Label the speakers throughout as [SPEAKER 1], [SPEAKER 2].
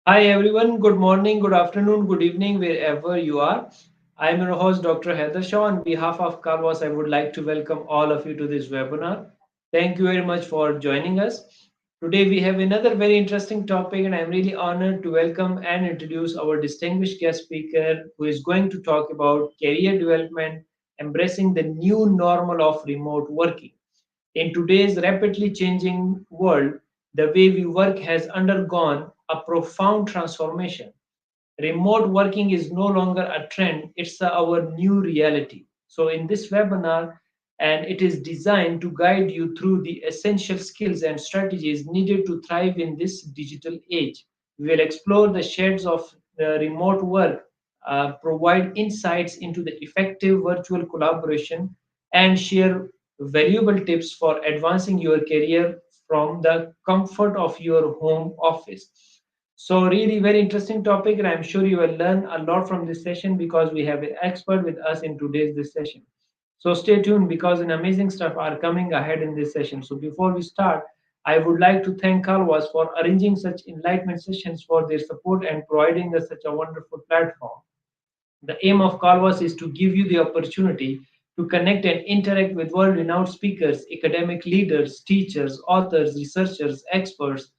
[SPEAKER 1] Hi everyone, good morning, good afternoon, good evening, wherever you are. I'm your host, Dr. Haider Shah. On behalf of Carvas, I would like to welcome all of you to this webinar. Thank you very much for joining us. Today, we have another very interesting topic, and I'm really honored to welcome and introduce our distinguished guest speaker who is going to talk about career development, embracing the new normal of remote working. In today's rapidly changing world, the way we work has undergone a profound transformation. Remote working is no longer a trend, it's our new reality. So, in this webinar, and it is designed to guide you through the essential skills and strategies needed to thrive in this digital age. We will explore the shades of the remote work, provide insights into the effective virtual collaboration, and share valuable tips for advancing your career from the comfort of your home office. So really very interesting topic, and I'm sure you will learn a lot from this session because we have an expert with us in today's this session. So stay tuned because an amazing stuff are coming ahead in this session. So before we start, I would like to thank Calvas for arranging such enlightenment sessions for their support and providing us such a wonderful platform. The aim of Calvas is to give you the opportunity to connect and interact with world renowned speakers, academic leaders, teachers, authors, researchers, experts,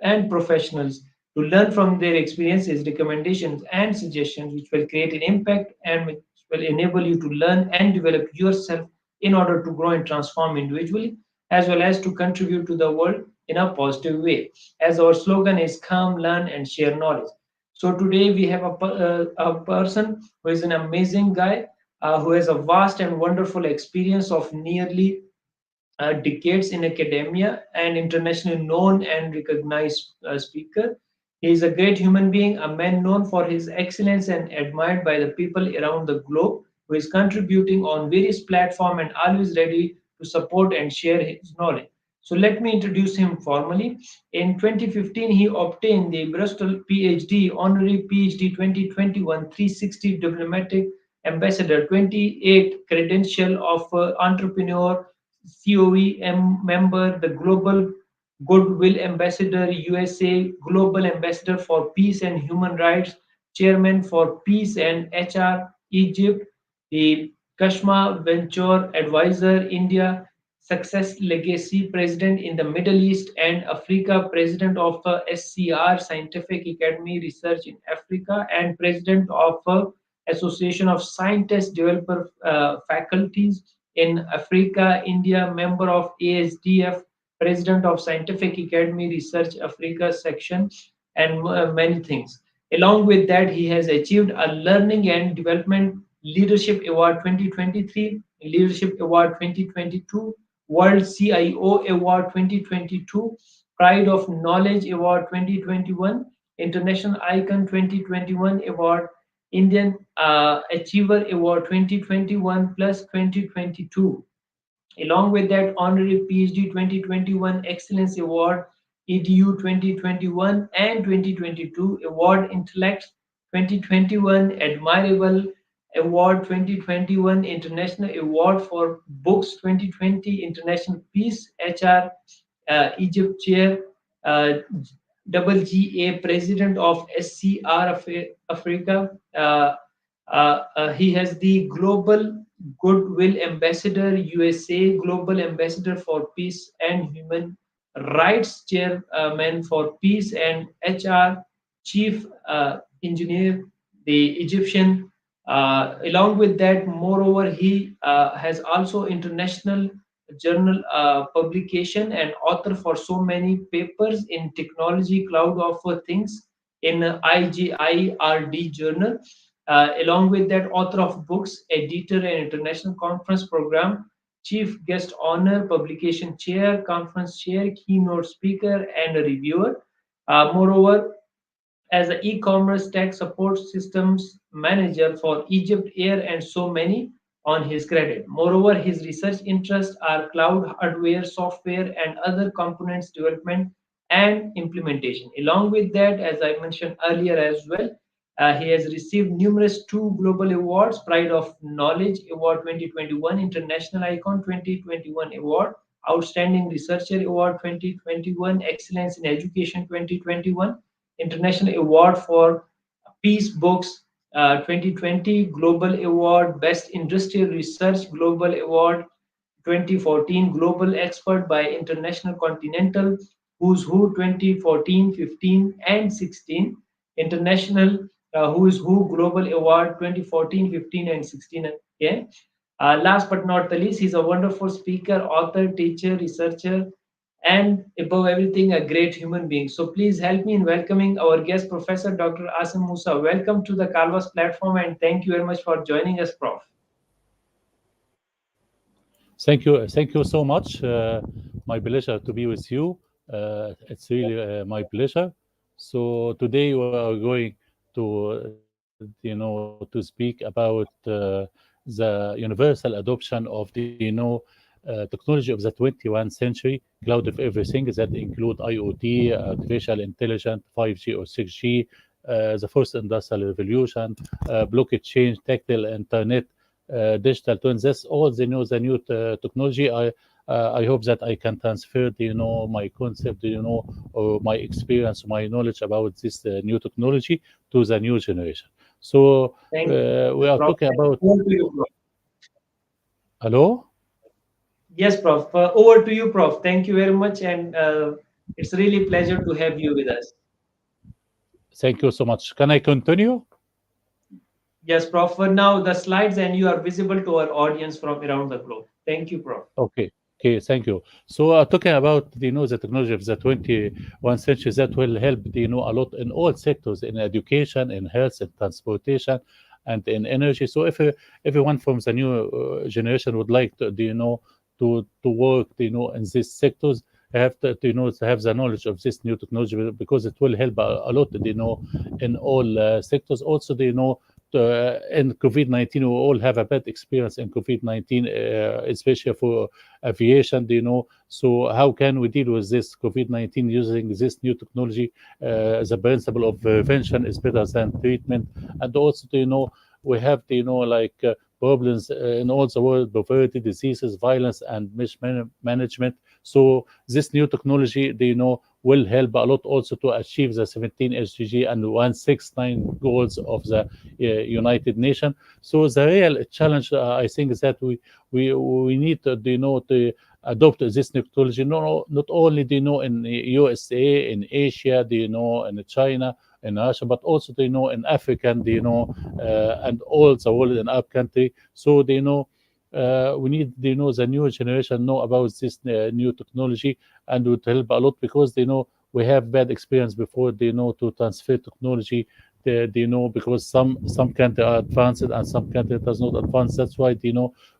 [SPEAKER 1] and professionals to learn from their experiences, recommendations, and suggestions, which will create an impact and which will enable you to learn and develop yourself in order to grow and transform individually, as well as to contribute to the world in a positive way. As our slogan is come, learn, and share knowledge. So today we have a person who is an amazing guy who has a vast and wonderful experience of nearly decades in academia and internationally known and recognized speaker. He is a great human being, a man known for his excellence and admired by the people around the globe, who is contributing on various platforms and always ready to support and share his knowledge. So let me introduce him formally. In 2015, he obtained the Bristol PhD, honorary PhD 2021, 360 diplomatic ambassador, 28 credential of entrepreneur, COE member, the Global Goodwill Ambassador, USA, Global Ambassador for Peace and Human Rights, Chairman for Peace and HR, Egypt, the Kashmir Venture Advisor, India, Success Legacy President in the Middle East and Africa, President of SCR, Scientific Academy Research in Africa, and President of Association of Scientist Developer Faculties in Africa, India, member of ASDF, president of Scientific Academy Research Africa section, and many things. Along with that, he has achieved a Learning and Development Leadership Award 2023, Leadership Award 2022, World CIO Award 2022, Pride of Knowledge Award 2021, International Icon 2021 Award, Indian Achiever Award 2021 plus 2022. Along with that, honorary PhD 2021 Excellence Award, EDU 2021 and 2022, Award Intellect 2021, Admirable Award 2021, International Award for Books 2020, International Peace HR, Egypt Chair, uh, double GA President of SCR Africa. He has the Global Goodwill Ambassador, USA, Global Ambassador for Peace and Human Rights, Chairman for Peace and HR, Chief Engineer, the Egyptian. Along with that, moreover, he has also international journal publication and author for so many papers in technology, cloud of things in IGIRD journal. Along with that, author of books, editor and international conference program, chief guest honor, publication chair, conference chair, keynote speaker, and a reviewer. Moreover, as an e-commerce tech support systems manager for Egypt Air and so many on his credit. Moreover, his research interests are cloud hardware, software, and other components development and implementation. Along with that, as I mentioned earlier as well, he has received numerous two global awards: Pride of Knowledge Award 2021, International Icon 2021 Award, Outstanding Researcher Award 2021, Excellence in Education 2021, International Award for Peace Books 2020, Global Award, Best Industrial Research Global Award 2014, Global Expert by International Continental, Who's Who 2014, 15, and 16, International Who's Who Global Award 2014, 15, and 16. Okay. Last but not the least, he's a wonderful speaker, author, teacher, researcher, and above everything, a great human being. So please help me in welcoming our guest, Professor Dr. Assem Mousa. Welcome to the Canvas platform, and thank you very much for joining us, Prof.
[SPEAKER 2] Thank you so much. My pleasure to be with you. It's really my pleasure. So today we are going to, to speak about the universal adoption of technology of the 21st century, cloud of everything that include IoT, artificial intelligence, 5G or 6G, the first industrial revolution, blockchain, tactile internet, digital twins. That's all the new technology. I hope that I can transfer my concept, or my experience, my knowledge about this new technology to the new generation. So
[SPEAKER 1] Thank
[SPEAKER 2] we
[SPEAKER 1] you,
[SPEAKER 2] are
[SPEAKER 1] Prof.
[SPEAKER 2] talking about.
[SPEAKER 1] Over to you, Prof.
[SPEAKER 2] Hello.
[SPEAKER 1] Yes, Prof. Over to you, Prof. Thank you very much, and it's really pleasure to have you with us.
[SPEAKER 2] Thank you so much. Can I continue?
[SPEAKER 1] Yes, Prof. For now, the slides and you are visible to our audience from around the globe. Thank you, Prof.
[SPEAKER 2] Okay. Okay, thank you. So, talking about the technology of the 21st century that will help a lot in all sectors, in education, in health, in transportation, and in energy. So, if everyone from the new generation would like to to work in these sectors, have to have the knowledge of this new technology, because it will help a lot in all sectors. Also, in COVID-19, we all have a bad experience in COVID-19, especially for aviation. So how can we deal with this COVID-19 using this new technology? The principle of prevention is better than treatment. And also, we have like problems in all the world: poverty, diseases, violence, and mismanagement. So this new technology, will help a lot also to achieve the 17 SDG and 169 goals of the United Nations. So the real challenge, I think, is that we need to, to adopt this technology, not only in USA, in Asia, in China, in Russia, but also in Africa, and all the world in our country. So we need the new generation know about this new technology, and would help a lot, because we have bad experience before, to transfer technology. Because some country are advanced and some country does not advance. That's why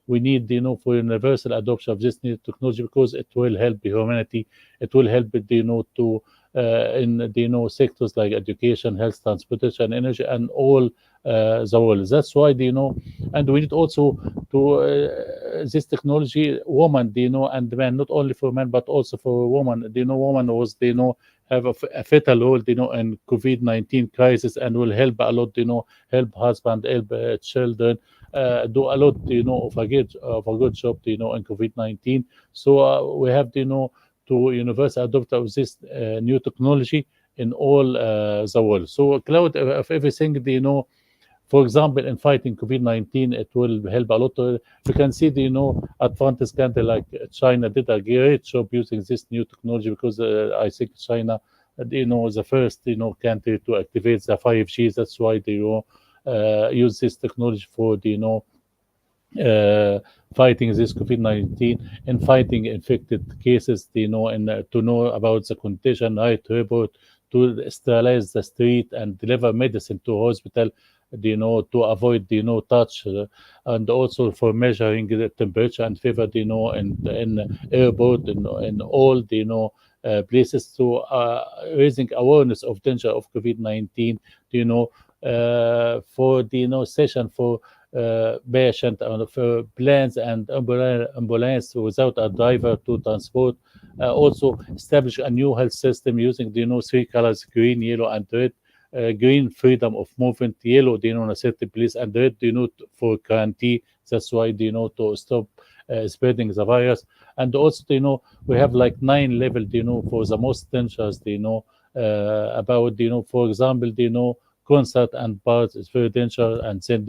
[SPEAKER 2] we need for universal adoption of this new technology, because it will help humanity. It will help to in sectors like education, health, transportation, energy, and all the world. That's why and we need also to this technology, woman, and man, not only for men but also for woman. Woman was have a fatal role, in COVID-19 crisis, and will help a lot, help husband, help children, do a lot, of a good job, in COVID-19. So we have, to universal adopt of this new technology in all the world. So cloud of everything, for example, in fighting COVID-19, it will help a lot. You can see advanced country like China did a great job using this new technology, because I think China, the first country to activate the 5G. That's why they use this technology for uh, fighting this COVID-19 and fighting infected cases, and to know about the condition, right report, to sterilize the street and deliver medicine to hospital, to avoid, touch, and also for measuring the temperature and fever, in airport, in all places, to raising awareness of danger of COVID-19, for the session for patient and for planes and ambulance without a driver to transport. Also establish a new health system using three colors: green, yellow, and red. Green, freedom of movement; yellow, in a certain place; and red, for quarantine. That's why, to stop spreading the virus. And also, we have like 9 levels, for the most dangerous, about for example concert and bars is very dangerous, and then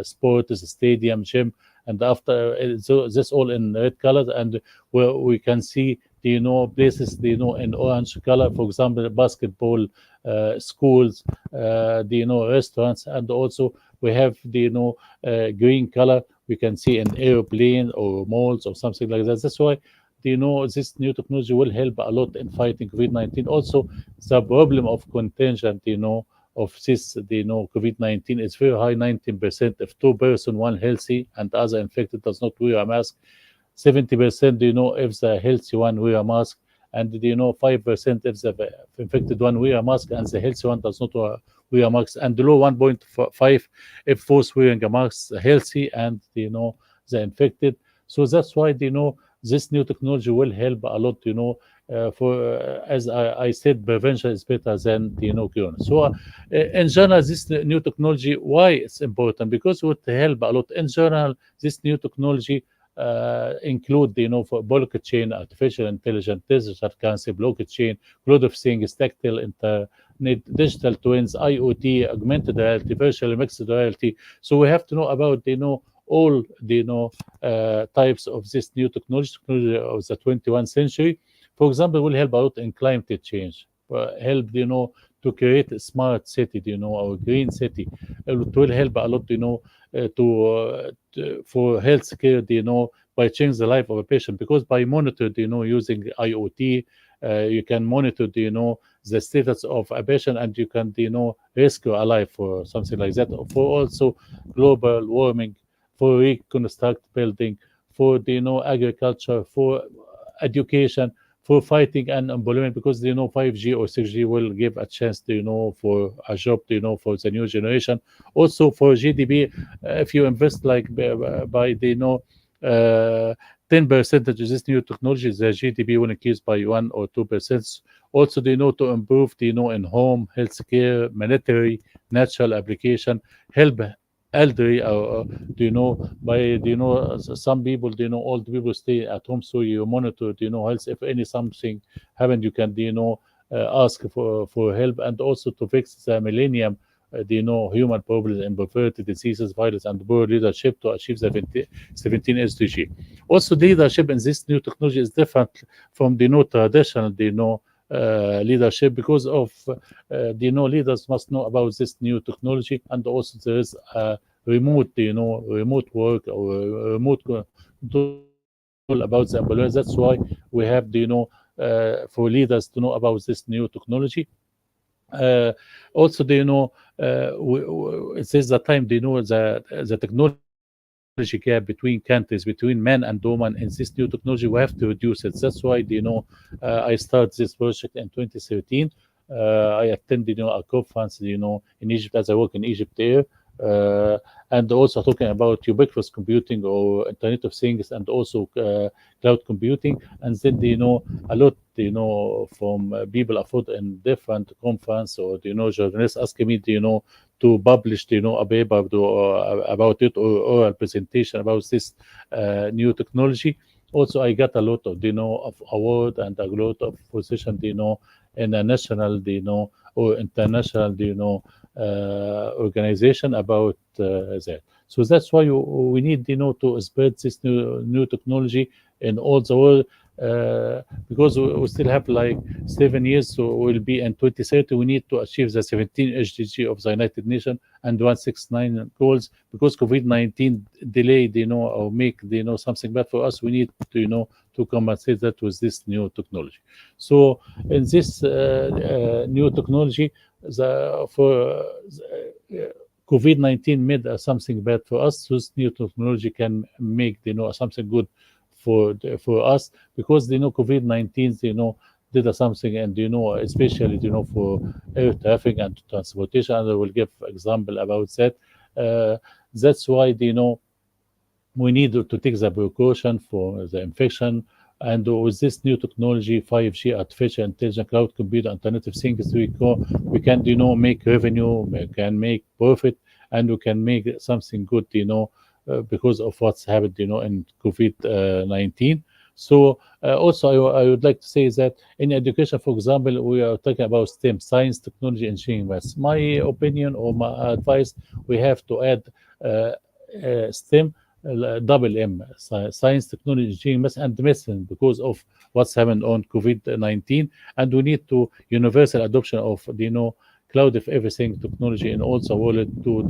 [SPEAKER 2] sports, stadium, gym, and after so this all in red colors, and where we can see places in orange color, for example basketball, schools, restaurants, and also we have green color we can see in airplane or malls or something like that. That's why this new technology will help a lot in fighting COVID-19. Also, the problem of contagion, of this, COVID-19 is very high, 19%. If two-person, one healthy and other infected does not wear a mask, 70%, if the healthy one wear a mask, and 5% if the infected one wear a mask and the healthy one does not wear a mask, and below 1.5 if both wearing a mask, healthy and the infected. So that's why this new technology will help a lot. For as I said, prevention is better than cure. So in general, this new technology, why it's important? Because it would help a lot. In general, this new technology include for blockchain, artificial intelligence, digital currency, blockchain, cloud of things, tactile internet, digital twins, IoT, augmented reality, virtual mixed reality. So we have to know about all types of this new technology of the 21st century. For example, will help out in climate change, help to create a smart city, or green city. It will help a lot, for healthcare, by changing the life of a patient, because by monitor, using IoT, you can monitor, the status of a patient, and you can, rescue a life or something like that. For also global warming, for reconstruct building, for agriculture, for education, for fighting unemployment, because 5G or 6G will give a chance for a job for the new generation. Also for GDP, if you invest like by 10% of this new technology, the GDP will increase by 1 or 2%. Also, to improve in home healthcare, military, natural application, help elderly, by some people, old people stay at home, so you monitor health. If any something happened, you can ask for help, and also to fix the millennium, human problems and poverty, diseases, violence, and poor leadership to achieve the 17 SDG. Also, leadership in this new technology is different from traditional leadership, because of leaders must know about this new technology, and also there is a remote work or remote control about the employees. That's why we have for leaders to know about this new technology. Also, it says the time, the technology gap between countries, between men and women in this new technology, we have to reduce it. That's why I started this project in 2013. I attended a conference in Egypt, as I work in EGYPTAIR, and also talking about ubiquitous computing or Internet of Things, and also cloud computing. And then a lot from people afford in different conference, or journalists asking me to publish a paper about it, or a presentation about this new technology. Also, I got a lot of of award and a lot of position in a national or international organization about that. So that's why we need to spread this new technology in all the world, because we still have like 7 years, so we'll be in 2030. We need to achieve the 17 SDG of the United Nations and 169 goals, because COVID-19 delayed or make something bad for us. We need to to compensate that with this new technology. So in this new technology, COVID-19 made something bad for us. So this new technology can make something good for us, because COVID-19 did something, and especially for air traffic and transportation. And I will give example about that. That's why we need to take the precaution for the infection. And with this new technology, 5G, artificial intelligence, cloud computer, Internet of Things, we can make revenue, we can make profit, and we can make something good because of what's happened in COVID-19. So also I would like to say that in education, for example, we are talking about STEM, science, technology, engineering, maths. My opinion or my advice, we have to add STEM, double M, science, technology, engineering, maths, and medicine, because of what's happened on COVID-19, and we need to universal adoption of cloud of everything technology in all the world to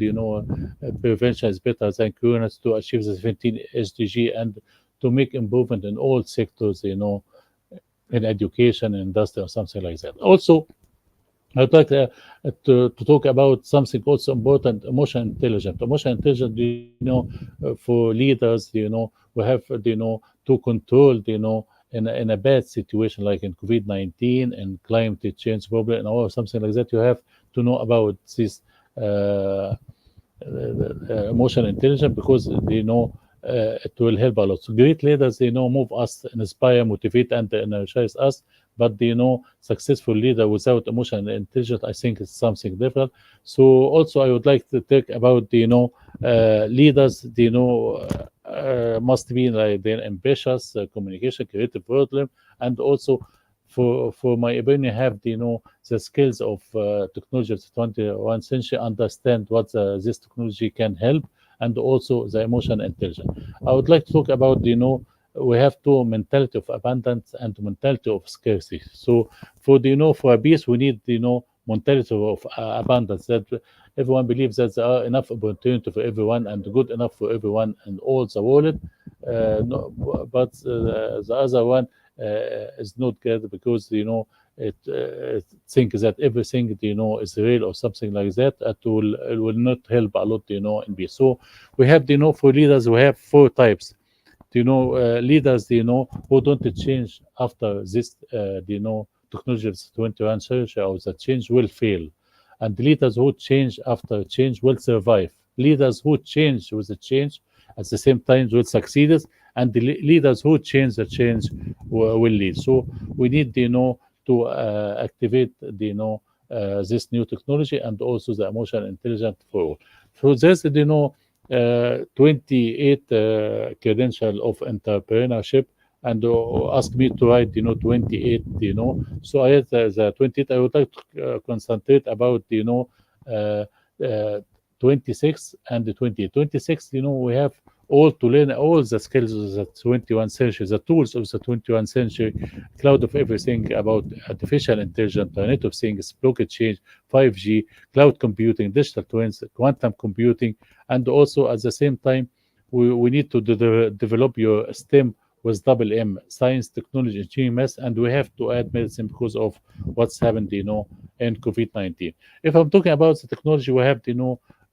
[SPEAKER 2] prevention is better than current to achieve the 17 SDG and to make improvement in all sectors, in education, industry, or something like that. Also, I'd like to talk about something also important, emotional intelligence. Emotional intelligence, for leaders, we have, to control, in a bad situation like in COVID-19 and climate change problem or something like that, you have to know about this emotional intelligence, because it will help a lot. So great leaders, move us, inspire, motivate, and energize us. But successful leader without emotional intelligence, I think it's something different. So also, I would like to talk about leaders. Must be like they're ambitious, communication, creative problem, and also for my opinion, have the skills of technology of the 21st century, understand what this technology can help, and also the emotional intelligence. I would like to talk about we have two mentality of abundance and mentality of scarcity. So for for a peace, we need mentality of abundance, that everyone believes that there are enough opportunity for everyone and good enough for everyone in all the world. No, but the other one is not good, because it thinks that everything is real or something like that. It will not help a lot in peace. So we have for leaders, we have four types. Leaders who don't change after this technology of the 21st century, or the change will fail. And leaders who change after change will survive. Leaders who change with the change at the same time will succeed, and the leaders who change the change will lead. So we need to activate this new technology, and also the emotional intelligence for all. So there's 28 credential of entrepreneurship, and ask me to write 28. So I had the 28. I would like to concentrate about uh, uh, 26 and the 28. 26, we have all to learn all the skills of the 21st century, the tools of the 21st century, cloud of everything about artificial intelligence, internet of things, blockchain, 5G, cloud computing, digital twins, quantum computing, and also at the same time, we need to develop your STEM with double M, science, technology, engineering, math, and we have to add medicine because of what's happened, in COVID-19. If I'm talking about the technology, we have,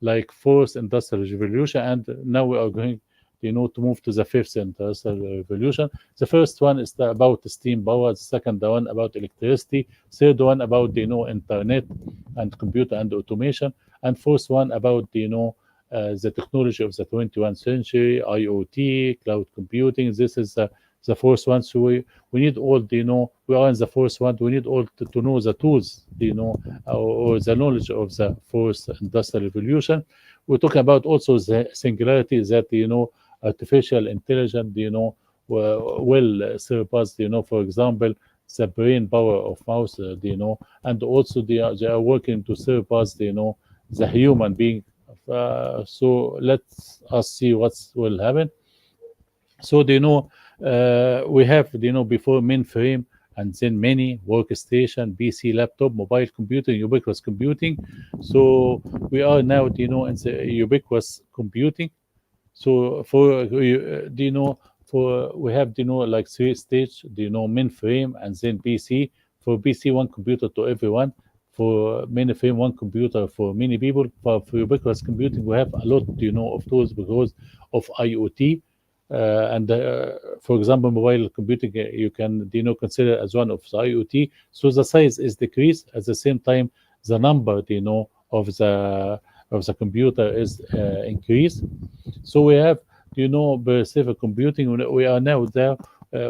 [SPEAKER 2] like fourth industrial revolution, and now we are going, to move to the fifth industrial revolution. The first one is about steam power, the second one about electricity, third one about, internet and computer and automation, and fourth one about, the technology of the 21st century, IoT, cloud computing. This is the fourth one. So we need all we are in the fourth one. We need all to know the tools, or the knowledge of the fourth industrial revolution. We're talking about also the singularity, that artificial intelligence will surpass, for example, the brain power of mouse, and also they are working to surpass, the human being. So let us see what will happen. So we have before mainframe, and then many workstation, PC, laptop, mobile computer, ubiquitous computing. So we are now in the ubiquitous computing. So for for we have like three stage, mainframe and then PC. For PC, one computer to everyone. For mainframe, one computer for many people. For ubiquitous computing, we have a lot of tools because of IoT. And for example, mobile computing, you can consider as one of the IoT. So the size is decreased, at the same time the number of the computer is increased. So we have, pervasive computing. We are now there.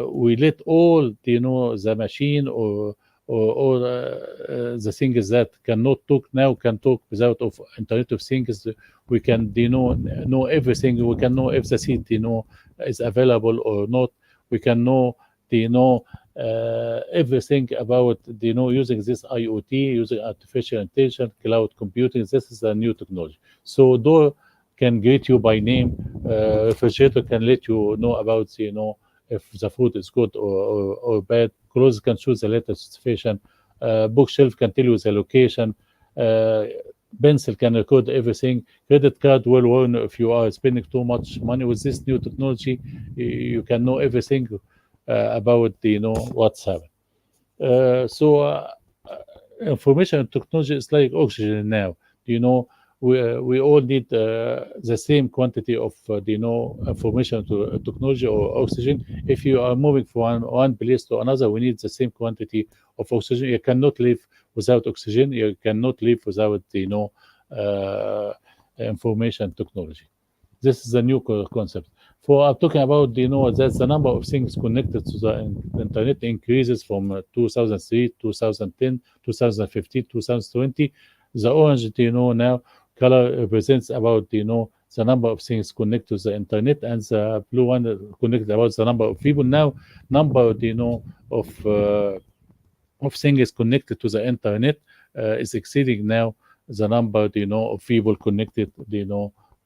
[SPEAKER 2] We let all, the machine or the things that cannot talk now can talk without of Internet of Things. We can, know everything. We can know if the seat, is available or not. We can know you know everything about using this IoT, using artificial intelligence, cloud computing. This is a new technology. So door can greet you by name. Refrigerator can let you know about if the food is good or bad. Clothes can choose the latest fashion. Bookshelf can tell you the location. Uh, Pencil can record everything. Credit card will warn if you are spending too much money. With this new technology, you can know everything about what's happening. So information technology is like oxygen now. You know, we all need the same quantity of information to technology or oxygen. If you are moving from one place to another, we need the same quantity of oxygen. You cannot live without oxygen. You cannot live without uh, information technology. This is a new concept. For I'm talking about, that the number of things connected to the internet increases from 2003, 2010, 2015, 2020. The orange, now color represents about, the number of things connected to the internet, and the blue one connected about the number of people. Now, number, of things connected to the internet is exceeding now the number, of people connected,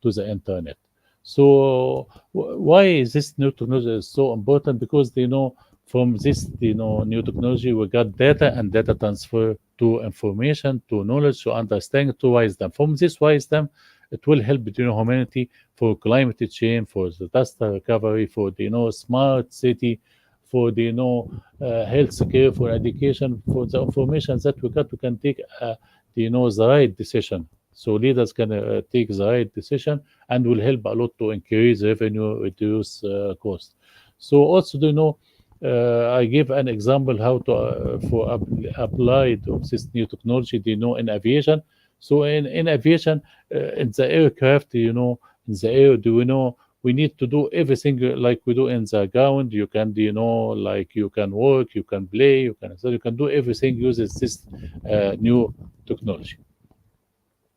[SPEAKER 2] to the internet. So why is this new technology is so important? Because from this new technology we got data, and data transfer to information, to knowledge, to understanding, to wisdom. From this wisdom, it will help humanity for climate change, for the disaster recovery, for the smart city, for the health care, for education, for the information that we got, we can take the right decision. So leaders can take the right decision, and will help a lot to increase revenue, reduce cost. So also, I give an example how to for applied of this new technology, in aviation. So in aviation, in the aircraft, in the air, do we know we need to do everything like we do in the ground. You can, like you can work, you can play, you can do everything uses this new technology.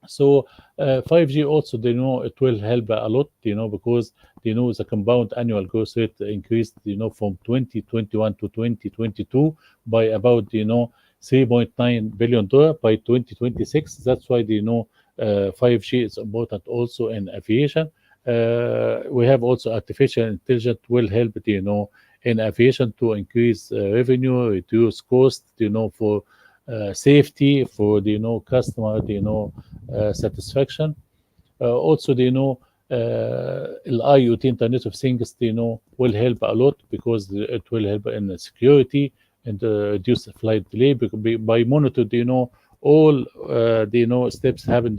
[SPEAKER 2] So 5G also, it will help a lot, because the compound annual growth rate increased, from 2021 to 2022 by about 3.9 billion dollar by 2026. That's why 5G is important also in aviation. We have also artificial intelligence will help, in aviation to increase revenue, reduce cost, for safety, for customer, satisfaction. Also, IoT, Internet of Things, will help a lot, because it will help in the security, and reduce the flight delay by monitor, all steps happen,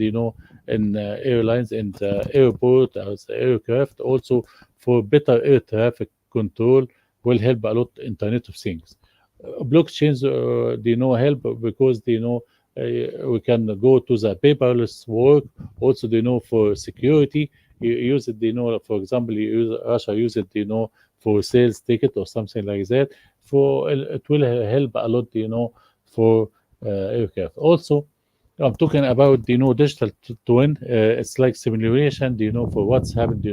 [SPEAKER 2] in airlines, in the airport, as the aircraft. Also, for better air traffic control, will help a lot Internet of Things. Blockchains, help, because we can go to the paperless work. Also, for security, you use it, for example, Russia use it, for sales ticket or something like that. For it will help a lot, for aircraft. Also, I'm talking about digital twin. It's like simulation, for what's happened,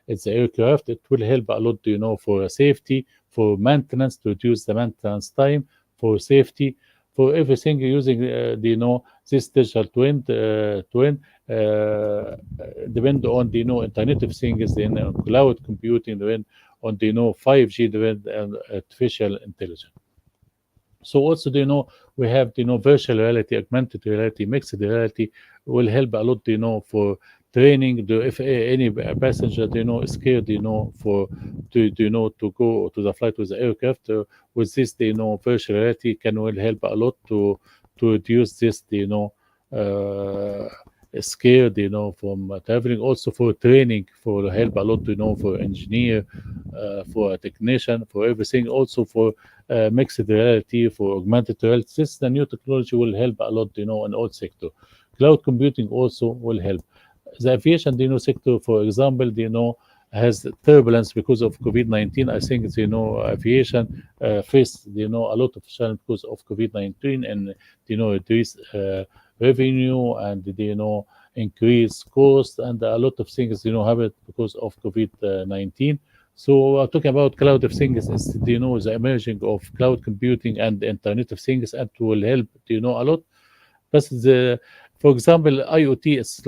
[SPEAKER 2] it's the aircraft. It will help a lot, for safety, for maintenance, to reduce the maintenance time, for safety, for everything using this digital twin depend on Internet of Things, cloud computing, depend on 5G, depend on artificial intelligence. So also, we have, virtual reality, augmented reality, mixed reality will help a lot, for training. If any passenger, is scared, for to go to the flight with the aircraft, with this, virtual reality can will help a lot to reduce this, uh, scared, from traveling. Also for training, for help a lot, for engineer, for a technician, for everything. Also for mixed reality, for augmented reality. This the new technology will help a lot, in all sector. Cloud computing also will help. The aviation, sector, for example, has turbulence because of COVID-19. I think it's, aviation faced, a lot of challenge because of COVID-19, and reduce revenue, and increase cost, and a lot of things, happen because of COVID-19. So talking about cloud of things is the emerging of cloud computing and Internet of Things, and will help a lot. But for example, IoT is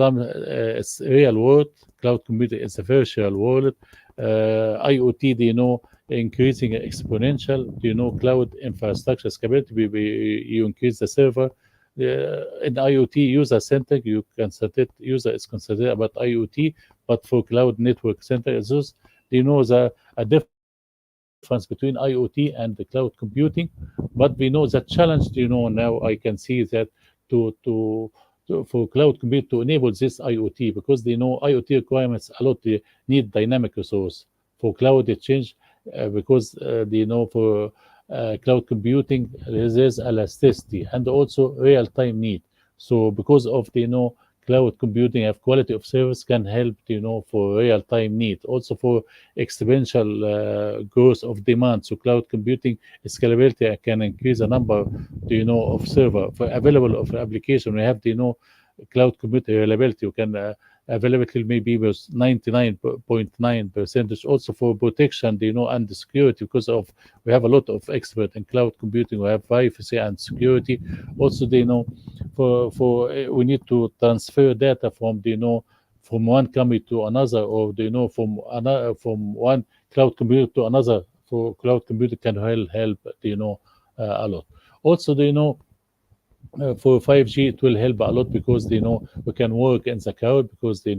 [SPEAKER 2] real world, cloud computing is a virtual world. IoT, increasing exponential. Cloud infrastructure scalability. You increase the server. In IoT user centric, you consider user is considered about IoT, but for cloud network center, is those the a difference between IoT and the cloud computing. But we know the challenge. Now I can see that to for cloud compute to enable this IoT, because IoT requirements a lot need dynamic resource. For cloud exchange, because for cloud computing there's elasticity and also real time need. So because of cloud computing have quality of service can help for real time need, also for exponential growth of demand. So cloud computing scalability can increase the number of server for available of application. We have cloud computing reliability. You can availability maybe was 99.9%. Also for protection, and security, because of we have a lot of expert in cloud computing. We have privacy and security. Also, for we need to transfer data from from one company to another, or from another from one cloud computer to another. For cloud computing can help a lot. Also, for 5G, it will help a lot, because we can work in the cloud, because the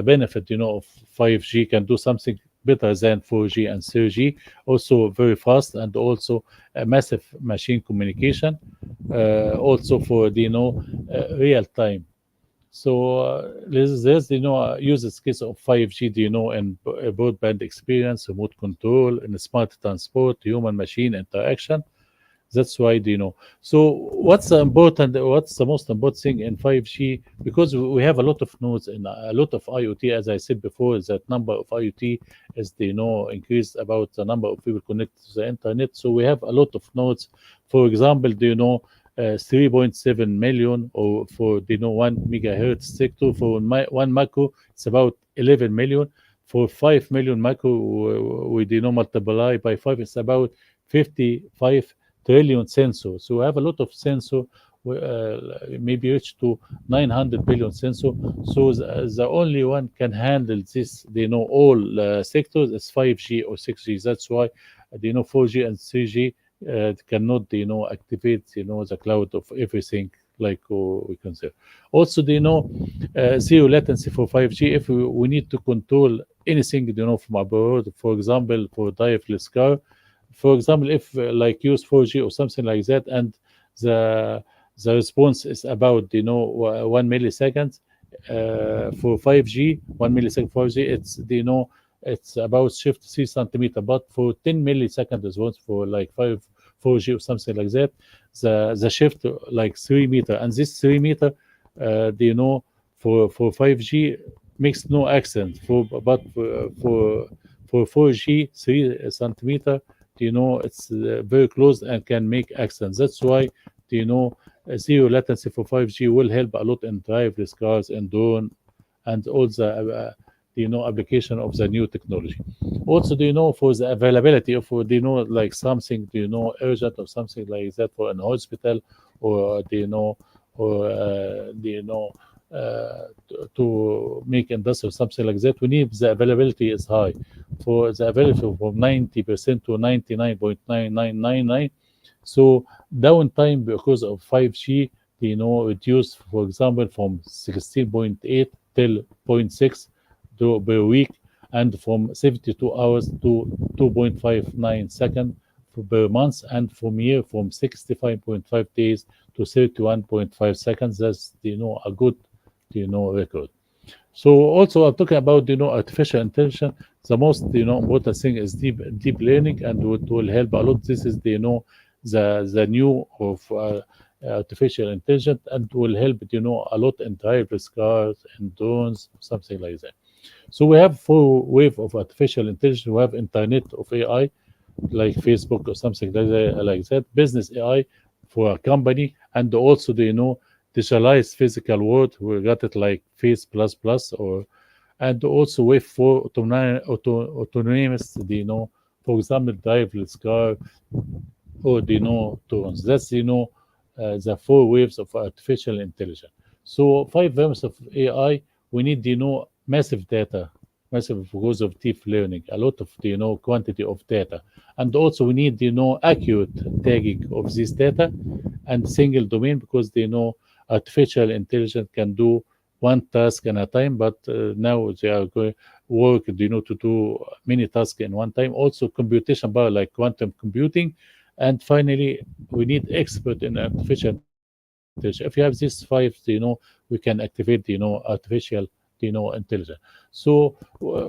[SPEAKER 2] benefit of 5G can do something better than 4G and 3G. Also very fast, and also a massive machine communication. Also for real time. So there's uses case of 5G, and broadband experience, remote control, and smart transport, human machine interaction. That's why So what's the most important thing in 5G? Because we have a lot of nodes and a lot of IoT. As I said before, that number of IoT is increased about the number of people connected to the internet. So we have a lot of nodes. For example, 3.7 million, or for 1 megahertz sector. For one macro, it's about 11 million. For 5 million macro, we multiply by 5, it's about 55 trillion sensors. So we have a lot of sensor, maybe reach to 900 billion sensor. So the only one can handle this, all sectors is 5G or 6G. That's why 4G and 3G cannot activate the cloud of everything, like we can say. Also, zero latency for 5G. If we need to control anything from abroad, for example, for driverless car. For example, if like use 4G or something like that, and the response is about 1 millisecond. For 5G, 1 millisecond 4G, it's about shift 3 centimeter. But for 10 millisecond response, for like 4G or something like that, the shift like 3 meter, and this 3 meter, for 5G makes no accent. But for 4G, 3 centimeter, it's very close and can make accents. That's why zero latency for 5G will help a lot in driverless cars and drone, and all the application of the new technology. Also, for the availability of like something urgent or something like that for an hospital, or or to make industry or something like that, we need the availability is high. For the availability from 90% to 99.9999. So downtime because of 5G, reduced, for example, from 16.8 till zero point 0.6 per week, and from 72 hours to 2.59 seconds per month, and from year from 65.5 days to 31.5 seconds. That's a good record. So also I'm talking about artificial intelligence. The most important thing is deep learning, and what will help a lot. This is the new of artificial intelligence, and will help a lot in driverless cars and drones, something like that. So we have four wave of artificial intelligence. We have internet of AI, like Facebook or something like that. Business AI for a company, and also digitalized physical world. We got it like Face plus plus, or and also with for autonomous, for example, driverless car or drones. That's the four waves of artificial intelligence. So five waves of AI. We need massive data, massive because of deep learning, a lot of quantity of data, and also we need accurate tagging of this data and single domain because artificial intelligence can do one task at a time, but now they are going work to do many tasks in one time. Also computation power like quantum computing, and finally we need expert in artificial intelligence. If you have these five, we can activate artificial intelligence. So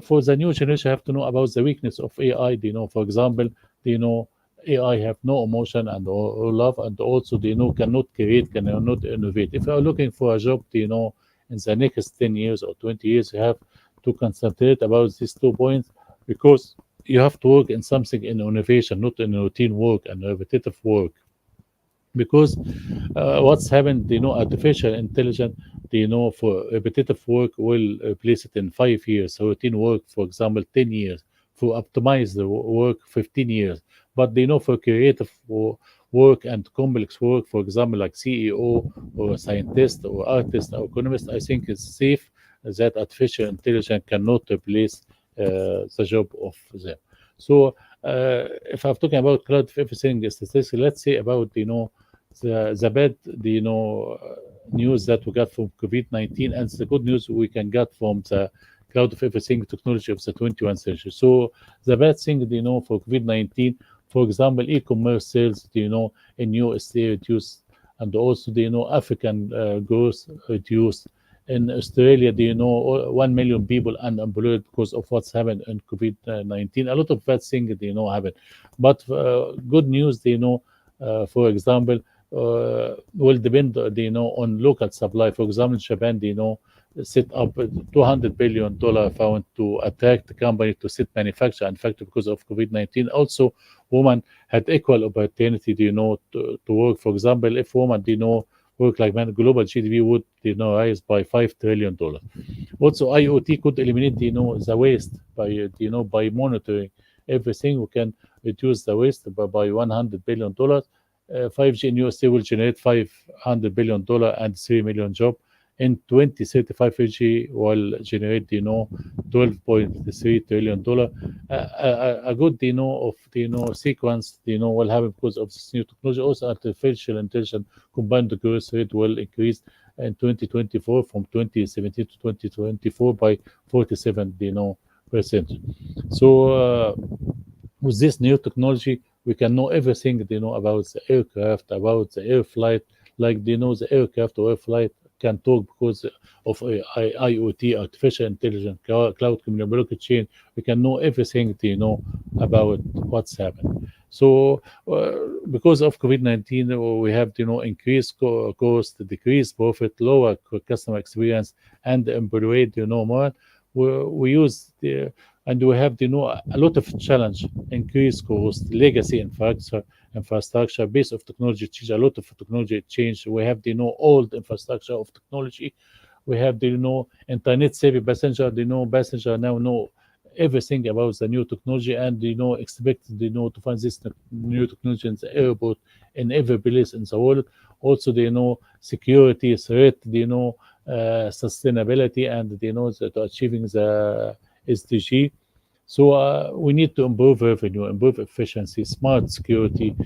[SPEAKER 2] for the new generation, you have to know about the weakness of AI. For example, AI have no emotion and or love, and also cannot create, cannot innovate. If you are looking for a job, in the next 10 years or 20 years, you have to concentrate about these 2 points, because you have to work in something in innovation, not in routine work and repetitive work. Because what's happened, artificial intelligence, for repetitive work will replace it in 5 years, routine work for example 10 years, for optimize the work 15 years. But for creative work and complex work, for example like CEO or scientist or artist or economist, I think it's safe that artificial intelligence cannot replace the job of them. So if I'm talking about cloud of everything statistics, let's say about the bad news that we got from COVID-19 and the good news we can get from the cloud of everything technology of the 21st century. So the bad thing, for COVID-19, for example, e-commerce sales, in USA reduced, and also, African growth reduced. In Australia, 1 million people unemployed because of what's happened in COVID-19. A lot of bad things, happen. But good news, for example, will depend, on local supply. For example, Japan, set up a $200 billion fund to attract the company to set manufacture and factory because of COVID-19. Also, women had equal opportunity, to work. For example, if women, work like men, global GDP would, rise by $5 trillion. Also, IoT could eliminate, the waste by, by monitoring everything. We can reduce the waste by $100 billion. 5G in USA will generate $500 billion and 3 million jobs. In 2035, 5G will generate, $12.3 trillion. A good, of sequence, will happen because of this new technology. Also, artificial intelligence combined growth rate will increase in 2024 from 2017 to 2024 by 47, percent. So with this new technology, we can know everything, about the aircraft, about the air flight, like, the aircraft or air flight can talk because of IoT, artificial intelligence, cloud computing, blockchain. We can know everything, about what's happened. So, because of COVID-19, we have, increased cost, decreased profit, lower customer experience, and employed, more. We use and we have, a lot of challenge, increased cost, legacy infrastructure, base of technology change, a lot of technology change. We have old infrastructure of technology. We have internet savvy passenger. Passenger now know everything about the new technology, and expect to find this new technology in the airport, in every place in the world. Also security threat, sustainability, and to achieving the SDG. So we need to improve revenue, improve efficiency, smart security,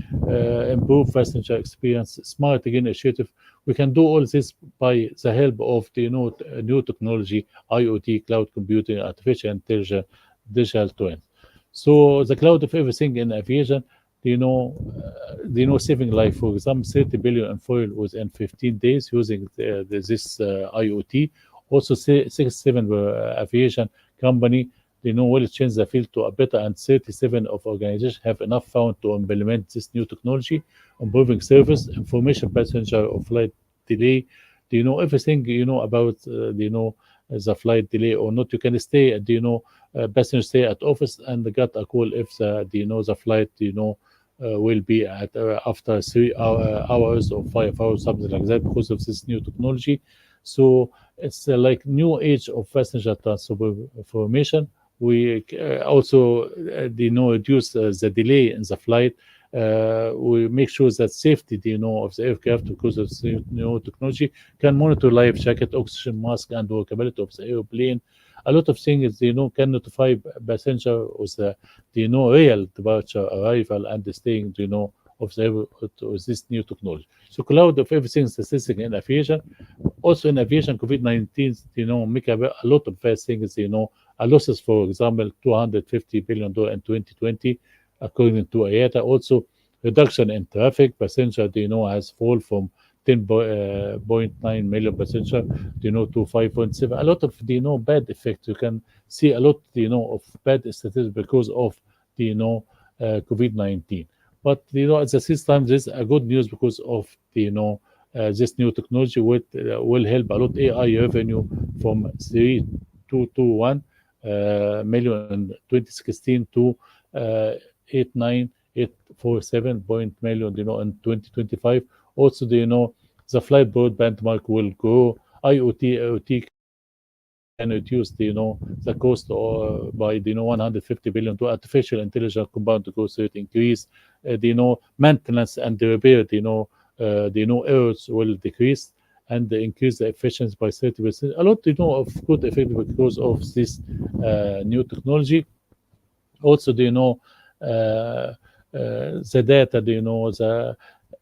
[SPEAKER 2] improve passenger experience, smart initiative. We can do all this by the help of the new technology, IoT, cloud computing, artificial intelligence, digital twins. So the cloud of everything in aviation, saving life. For example, 30 billion in fuel within 15 days using this IoT. Also, 67 aviation company, will change the field to a better, and 37 of organizations have enough fund to implement this new technology, improving service, information passenger or flight delay. Do you know everything about the flight delay or not? You can stay at passenger stay at office and get a call if the flight will be at after 3 hours or 5 hours, something like that, because of this new technology. So it's like new age of passenger transformation. We also reduce the delay in the flight. We make sure that safety of the aircraft because of the new technology can monitor life jacket, oxygen mask, and workability of the airplane. A lot of things can notify passenger of the real departure, arrival, and the staying of the with this new technology. So cloud of everything statistic in aviation. Also in aviation, COVID-19, make a lot of bad things, a losses, for example, $250 billion in 2020, according to IATA. Also, reduction in traffic. Passenger, has fall from 10.9 million passenger, to 5.7. A lot of, bad effects. You can see a lot, of bad statistics because of, COVID-19. But, at the same time, there's a good news because of, this new technology will help a lot AI revenue from 3,221 million in 2016 to 89,847 point million, in 2025. Also, the flight broadband market will grow. IoT can reduce, the cost by, 150 billion to artificial intelligence compound growth rate increase. Maintenance and the repair, errors will decrease and increase the efficiency by 30%. A lot, of good effect because of this new technology. Also, the data,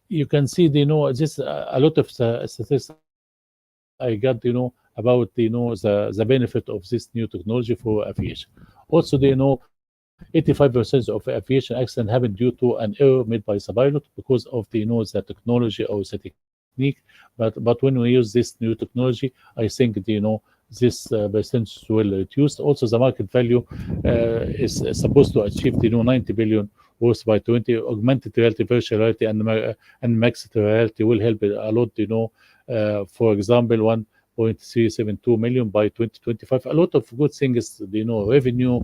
[SPEAKER 2] you can see, this a lot of the statistics I got, about, the benefit of this new technology for aviation. Also, 85% of aviation accident happen due to an error made by the pilot because of the technology or the technique. But when we use this new technology, I think this percentage will reduce. Also, the market value is supposed to achieve 90 billion worth by 20. Augmented reality, virtual reality, and mixed reality will help a lot. For example, 1.372 million by 2025. A lot of good things, revenue,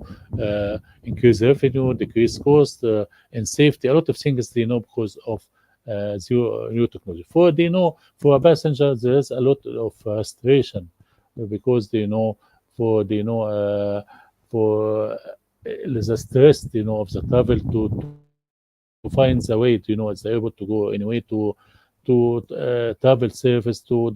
[SPEAKER 2] increase revenue, decrease cost, and safety. A lot of things, because of zero new technology. For for a passenger, there is a lot of frustration because for for the stress of the travel to find the way it's able to go anyway to travel service to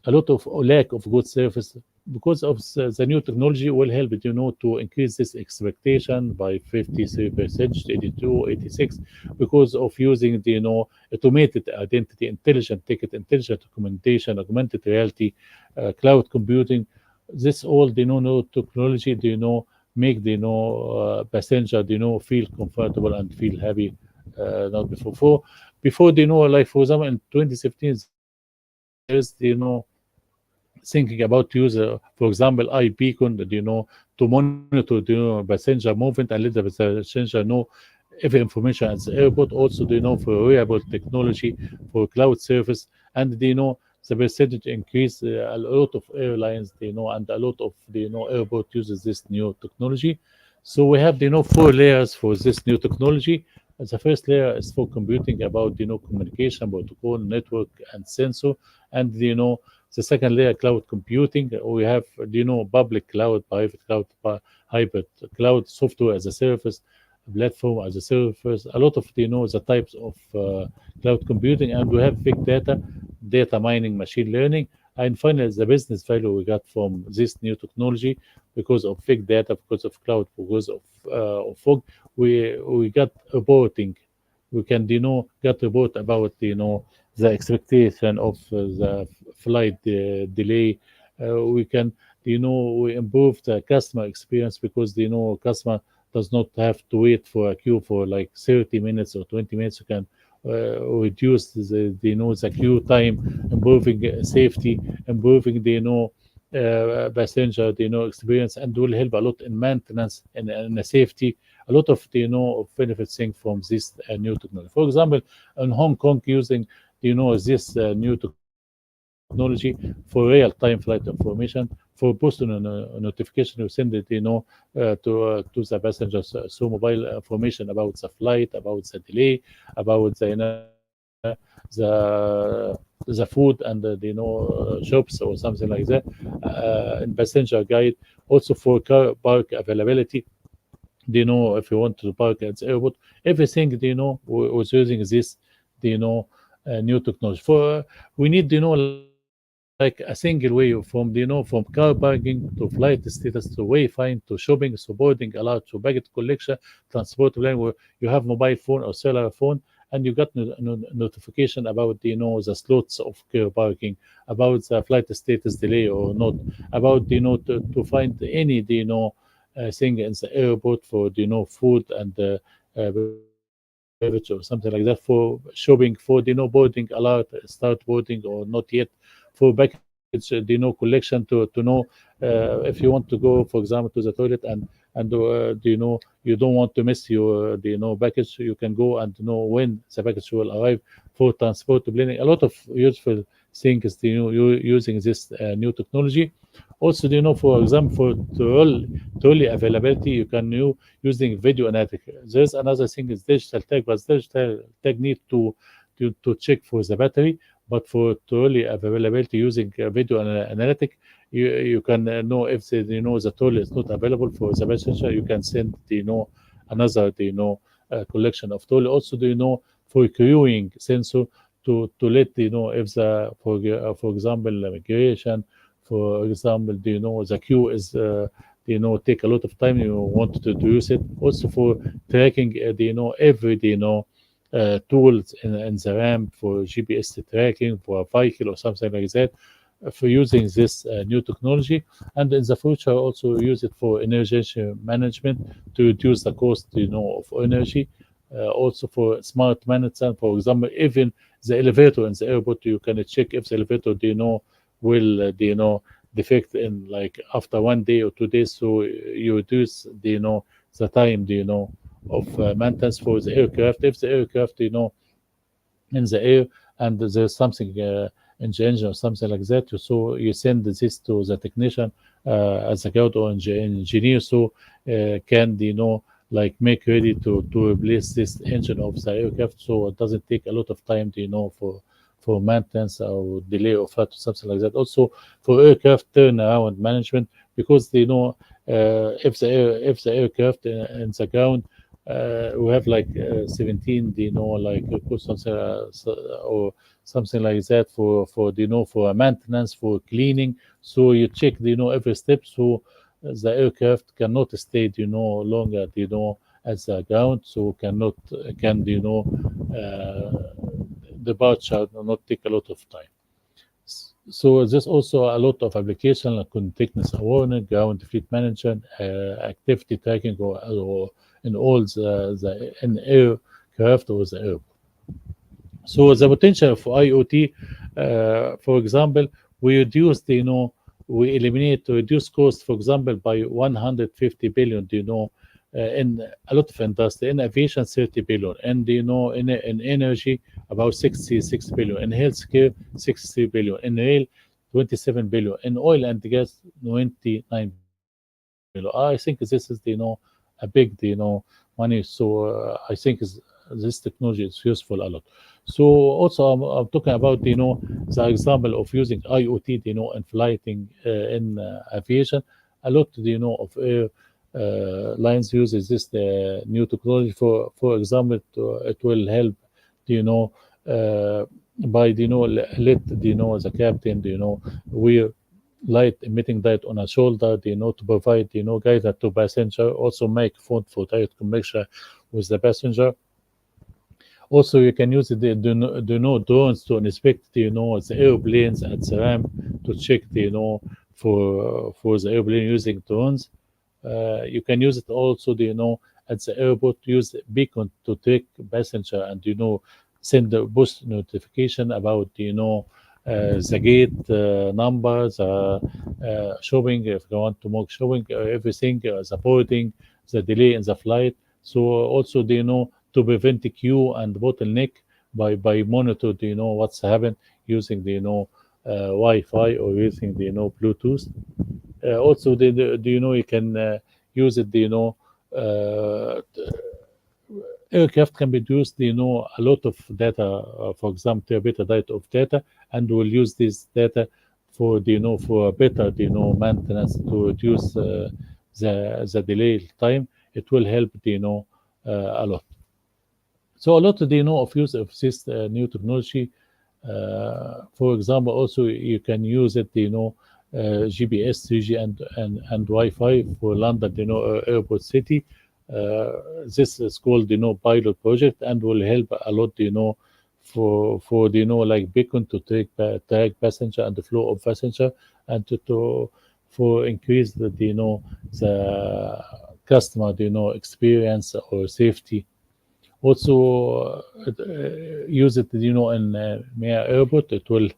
[SPEAKER 2] a lot of lack of good service because of the new technology will help to increase this expectation by 53% to 82 86 because of using the automated identity, intelligent ticket, intelligent documentation, augmented reality, cloud computing. This all new technology make passenger feel comfortable and feel happy, not before like for example in 2017 there is thinking about to use, for example, eye beacon, to monitor the passenger movement and let the passenger know every information at the airport. Also, for wearable technology, for cloud service, and the percentage increase. A lot of airlines, and a lot of airport uses this new technology. So we have four layers for this new technology. The first layer is for computing about communication, protocol, network, and sensor, and the second layer, cloud computing. We have public cloud, private cloud, hybrid cloud, software as a service, platform as a service. A lot of the types of cloud computing, and we have big data, data mining, machine learning, and finally the business value we got from this new technology because of big data, because of cloud, because of fog. We got reporting. We can get report about the expectation of the flight delay. We can we improve the customer experience because customer does not have to wait for a queue for like 30 minutes or 20 minutes. You can reduce the queue time, improving safety, improving passenger experience, and will help a lot in maintenance and the safety. A lot of of benefits from this new technology. For example, in Hong Kong, using this new technology for real-time flight information, for post notification, you send it to the passengers through mobile information about the flight, about the delay, about the the food and shops or something like that, in passenger guide, also for car park availability. If you want to park at the airport, everything was using this new technology. For we need like a single way from from car parking to flight status to wayfind to shopping, supporting alert to packet collection, transport plan, where you have mobile phone or cellular phone, and you got notification about the slots of car parking, about the flight status delay or not, about to find any thing in the airport for food and beverage or something like that, for shopping, for boarding alert, start boarding or not yet, for package collection to know if you want to go, for example, to the toilet, and you don't want to miss your package, you can go and know when the package will arrive. For transport planning, a lot of useful things using this new technology. Also, for example, for trolley availability, you can using video analytics. There's another thing is digital tag, but digital tag need to check for the battery. But for trolley availability using video analytic, you can know if the trolley is not available for the passenger. You can send another collection of trolley. Also, for queuing sensor to let if the for example migration, for example, the queue is take a lot of time, you want to use it. Also for tracking every tools in the ramp, for GPS tracking for a vehicle or something like that, for using this new technology. And in the future also use it for energy management to reduce the cost of energy. Also for smart management, for example, even the elevator in the airport, you can check if the elevator will defect in like after 1 day or 2 days, so you reduce the time of maintenance for the aircraft. If the aircraft in the air and there's something in the engine or something like that, so you send this to the technician as a guide or engineer, so can like make ready to replace this engine of the aircraft, so it doesn't take a lot of time for maintenance or delay of that or something like that. Also for aircraft turnaround management, because if the aircraft in the ground, we have like 17 like something or something like that for for maintenance, for cleaning. So you check every step, so the aircraft cannot stay longer at the ground, so cannot can departure not take a lot of time. So there's also a lot of application like contactness awareness, ground fleet management, activity tracking, or in all the in aircraft or the air. So the potential for IoT, for example, we reduce we eliminate to reduce cost, for example, by 150 billion. In a lot of industry, in aviation 30 billion, and in energy about 66 billion, in healthcare 60 billion, in rail 27 billion, in oil and gas 29 billion. I think this is a big money. So I think this technology is useful a lot. So also I'm talking about the example of using IoT in flighting in aviation. A lot of air lines uses this new technology. For example, it will help you know uh, by let the captain wear light emitting light on a shoulder to provide guidance to passenger, also make phone for direct connection with the passenger. Also, you can use the drones to inspect the airplanes at the ramp, to check for the airplane using drones. You can use it also at the airport, use beacon to track passenger, and send a push notification about the gate numbers, shopping if you want to make shopping, everything, the boarding, the delay in the flight. So also to prevent the queue and bottleneck by monitor what's happened using Wi-Fi or using Bluetooth. Also, you can use it uh, aircraft can produce, a lot of data, for example, terabyte of data, and will use this data for, for a better, maintenance to reduce the delay time. It will help, a lot. So a lot, of use of this new technology. For example, also you can use it, GPS, 3G, and Wi-Fi for London, airport city. This is called, pilot project, and will help a lot, for like beacon to track passenger and the flow of passenger, and to for increase the customer, experience or safety. Also, use it, in Maya Airport. It will,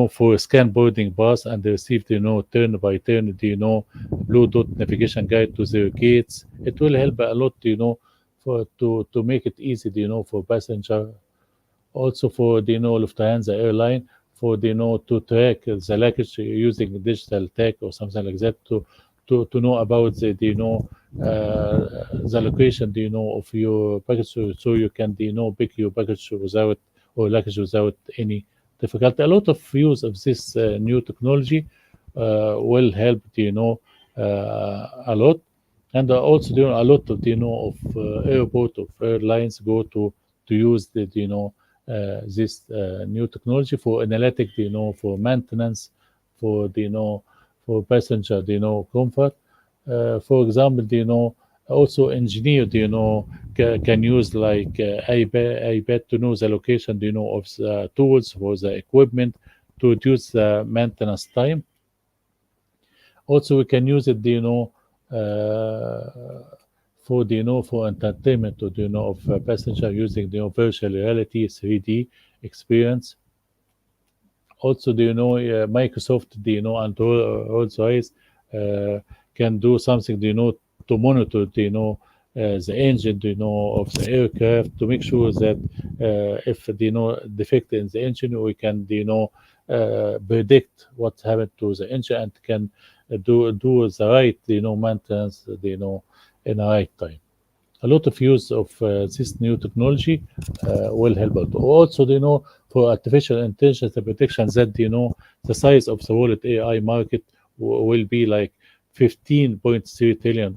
[SPEAKER 2] for scan boarding pass and receive, turn by turn, blue dot navigation guide to the gates. It will help a lot, for to make it easy, for passenger, also for the, Lufthansa airline, for the, to track the luggage using digital tag or something like that, to know about the, the location, of your package, so you can, pick your package without, or luggage without any difficulty. A lot of use of this new technology will help, a lot. And also, a lot of, of airport, of airlines go to use the, this new technology for analytic, for maintenance, for the, for passenger, comfort. For example, also engineer, can use like iPad to know the location, of the tools for the equipment to reduce the maintenance time. Also, we can use it, for for entertainment, to of passenger using virtual reality 3D experience. Also, Microsoft, and Rolls-Royce can do something, to monitor, the engine, of the aircraft, to make sure that if, defect in the engine, we can, predict what happened to the engine, and can do the right, maintenance, in the right time. A lot of use of this new technology will help out. Also, for artificial intelligence prediction, that, the size of the world AI market will be like $15.3 trillion.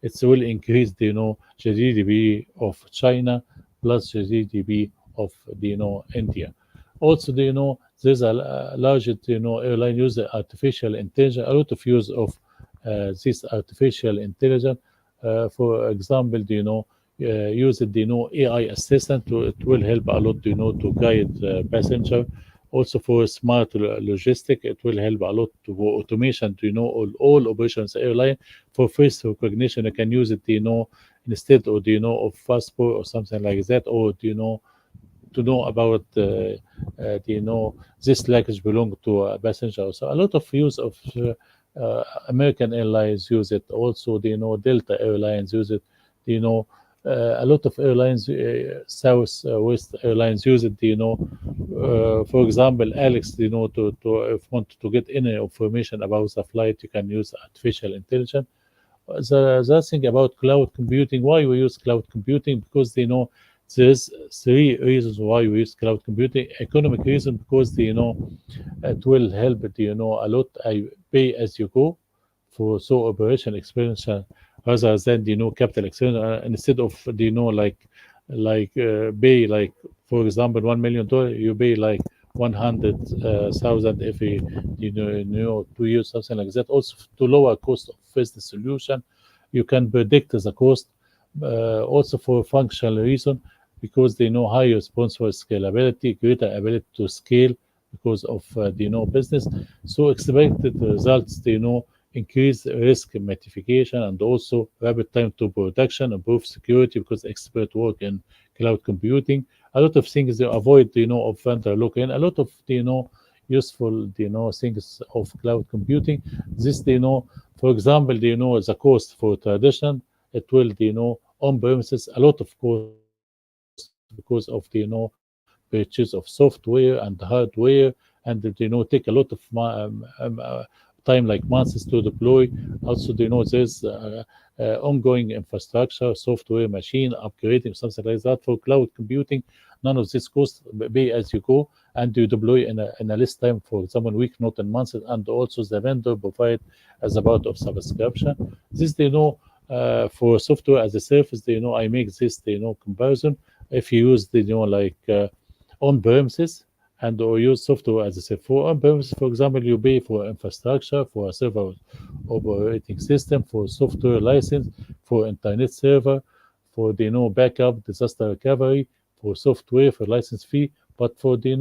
[SPEAKER 2] It will increase, the GDP of China plus the GDP of the, India. Also, there's a large, airline use artificial intelligence. A lot of use of this artificial intelligence. For example, use it, AI assistant. It will help a lot, to guide passenger. Also for smart logistic, it will help a lot to for automation, to, all operations airline. For face recognition, you can use it, instead of, of passport or something like that, or, to know about, this luggage belong to a passenger. So a lot of use of American Airlines use it. Also, Delta Airlines use it. A lot of airlines, South West Airlines use it. For example, Alex, to if you want to get any information about the flight, you can use artificial intelligence. The thing about cloud computing, why we use cloud computing, because there's three reasons why we use cloud computing. Economic reason, because it will help, a lot. I pay as you go for so operation expenditure, rather than, capital expenditure. Instead of, pay, like, for example, $1 million, you pay like 100,000 every, 2 years, something like that. Also, to lower cost of business solution, you can predict the cost. Also for functional reason, because they know higher responsible scalability, greater ability to scale because of, business. So expected results, increase risk mitigation, and also rapid time to production, improve security, because expert work in cloud computing. A lot of things they avoid, of vendor lock-in. A lot of, useful, things of cloud computing. This, for example, the cost for traditional, it will, on premises, a lot of cost, because of, purchase of software and hardware, and, take a lot of time time like months to deploy. Also, there's ongoing infrastructure, software, machine upgrading, something like that for cloud computing. None of this cost pay as you go, and you deploy in a less time, for example, week, not in months, and also the vendor provide as a part of subscription. This for software as a service, I make this comparison. If you use the like on premises and or use software as a service for on premises, for example, you pay for infrastructure, for a server operating system, for software license, for internet server, for the backup, disaster recovery, for software, for license fee. But for the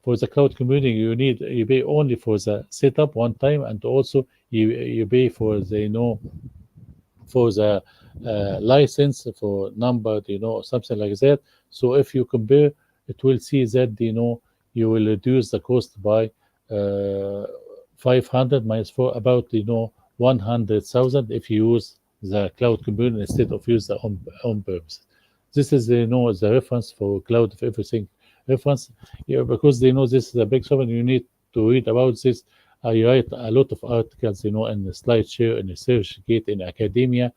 [SPEAKER 2] for the cloud computing, you pay only for the setup one time, and also you pay for the for the license for number, something like that. So if you compare, it will see that you will reduce the cost by 500 minus 4, about 100,000 if you use the cloud computing instead of use the on purpose. This is the reference for cloud of everything reference. Yeah, because this is a big topic, you need to read about this. I write a lot of articles, in the SlideShare, in ResearchGate, in academia.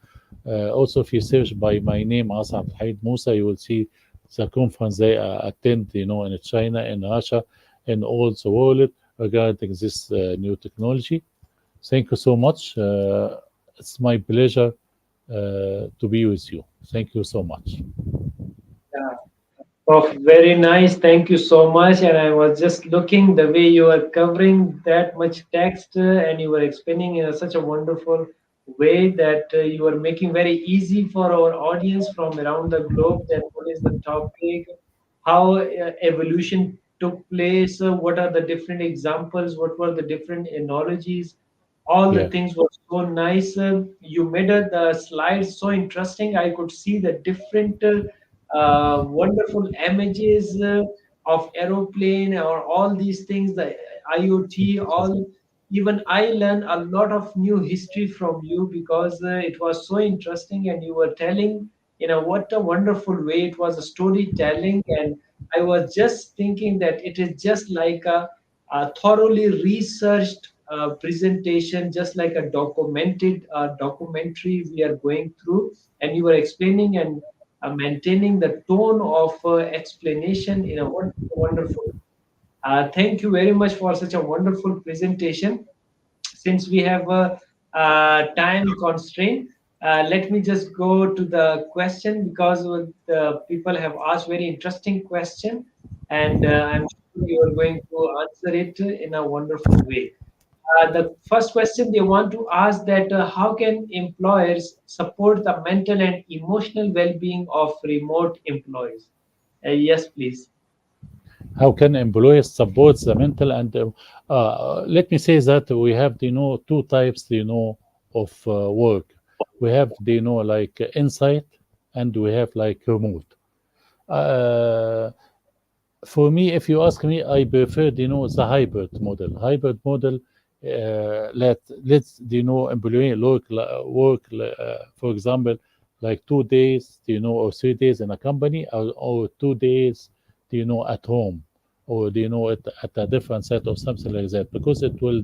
[SPEAKER 2] Also, if you search by my name, Assem Mousa, you will see the conference they attend, in China, in Russia, and all the world regarding this new technology. Thank you so much. It's my pleasure to be with you. Thank you so much.
[SPEAKER 1] Yeah. Oh, very nice. Thank you so much. And I was just looking the way you are covering that much text and you were explaining in such a wonderful way that you are making very easy for our audience from around the globe that what is the topic, how evolution took place, what are the different examples, what were the different analogies. All the
[SPEAKER 2] Yeah,
[SPEAKER 1] things were so nice. You made the slides so interesting. I could see the different wonderful images of aeroplane or all these things, the IoT, all. Even I learned a lot of new history from you because it was so interesting, and you were telling, what a wonderful way it was a storytelling, and I was just thinking that it is just like a thoroughly researched presentation, just like a documented documentary we are going through, and you were explaining and maintaining the tone of explanation in a wonderful. Thank you very much for such a wonderful presentation. Since we have a time constraint, let me just go to the question because the people have asked very interesting question, and I'm sure you are going to answer it in a wonderful way. The first question they want to ask that how can employers support the mental and emotional well-being of remote employees? Yes, please.
[SPEAKER 2] how can employees support the mental and let me say that we have two types of work. We have like insight, and we have like remote. uh, for me, if you ask me, I prefer the hybrid model. Let's employee work, for example, like 2 days or 3 days in a company, or 2 days at home, or at a different set or something like that, because it will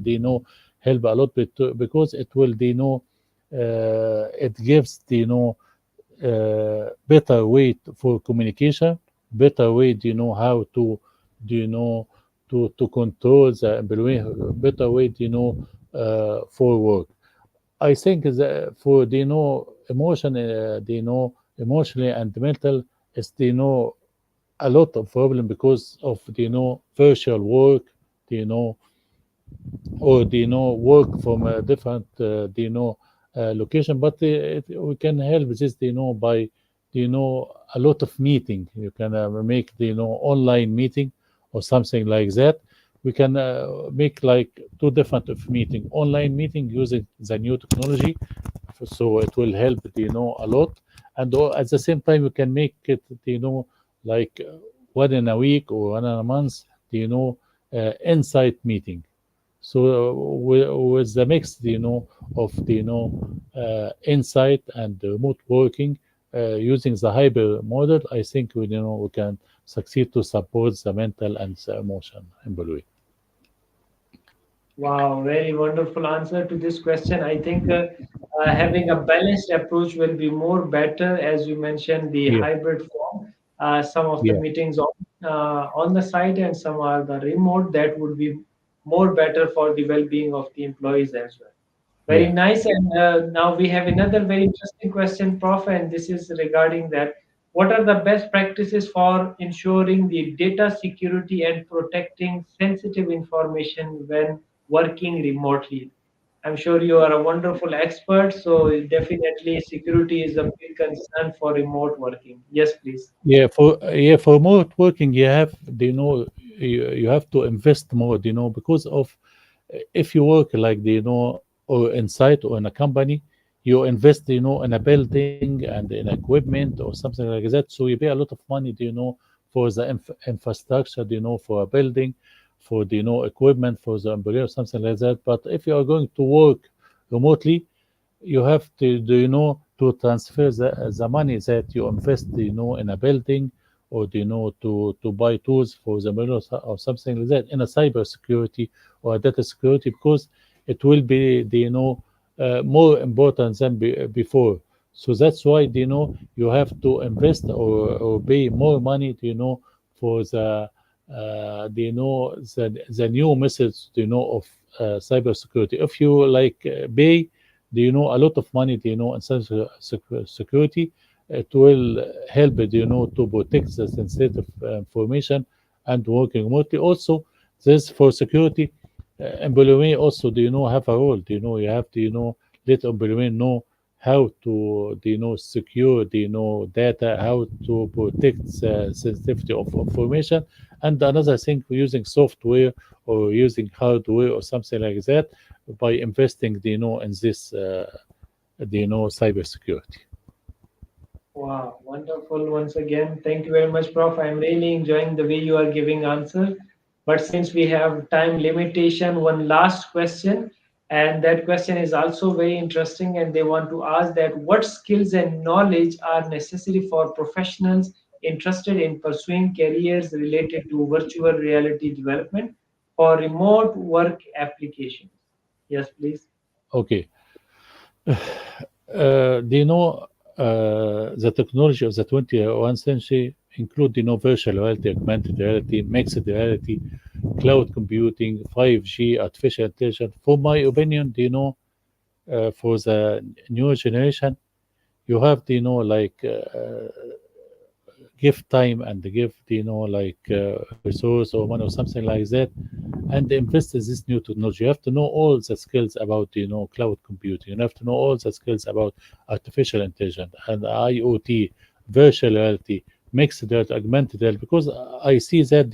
[SPEAKER 2] help a lot because it will it gives better way for communication, better way how to to control the employee, better way for work. I think that for emotion, emotionally and mental, is a lot of problem because of virtual work, you know or work from a different location. But we can help this by a lot of meeting. You can make the online meeting or something like that. We can make like two different of meeting, online meeting using the new technology, so it will help a lot. And at the same time, you can make it like one in a week or one in a month, insight meeting. So with the mix, of the insight and remote working, using the hybrid model, I think we can succeed to support the mental and the emotion employee.
[SPEAKER 1] Wow, very wonderful answer to this question. I think having a balanced approach will be more better, as you mentioned, the
[SPEAKER 2] Yeah,
[SPEAKER 1] hybrid form. Some of the
[SPEAKER 2] yeah,
[SPEAKER 1] meetings on the site and some are the remote. That would be more better for the well-being of the employees as well. Very
[SPEAKER 2] yeah.
[SPEAKER 1] nice. And now we have another very interesting question, Prof. And this is regarding that. What are the best practices for ensuring the data security and protecting sensitive information when working remotely? I'm sure you are a wonderful expert, so definitely security is a big concern for remote working. Yes, please.
[SPEAKER 2] Yeah, for remote working, you have, you have to invest more, because of if you work like or in site or in a company, you invest, in a building and in equipment or something like that. So you pay a lot of money, for the infrastructure, for a building, for the equipment, for the employer, something like that. But if you are going to work remotely, you have to to transfer the money that you invest in a building, or to buy tools for the middle, or something like that, in a cyber security or a data security, because it will be more important than before. So that's why you have to invest, or pay more money for the new methods of cyber security. If you like pay a lot of money in cyber security, it will help to protect the sensitive information and working remotely. Also, this for security, employee also have a role. You have to let employee know how to secure data, how to protect the sensitivity of information. And another thing, using software or using hardware or something like that, by investing in this cybersecurity.
[SPEAKER 1] Wow, wonderful once again. Thank you very much, Prof. I'm really enjoying the way you are giving answer. But since we have time limitation, one last question, and that question is also very interesting. And they want to ask that what skills and knowledge are necessary for professionals interested in pursuing careers related to virtual reality development for remote work applications? Yes, please.
[SPEAKER 2] Okay. Do you know the technology of the 21st century include virtual reality, augmented reality, mixed reality, cloud computing, 5G, artificial intelligence? For my opinion, for the new generation, you have like give time and give like resource or money or something like that, and invest in this new technology. You have to know all the skills about cloud computing. You have to know all the skills about artificial intelligence and IoT, virtual reality, mixed reality, augmented reality. Because I see that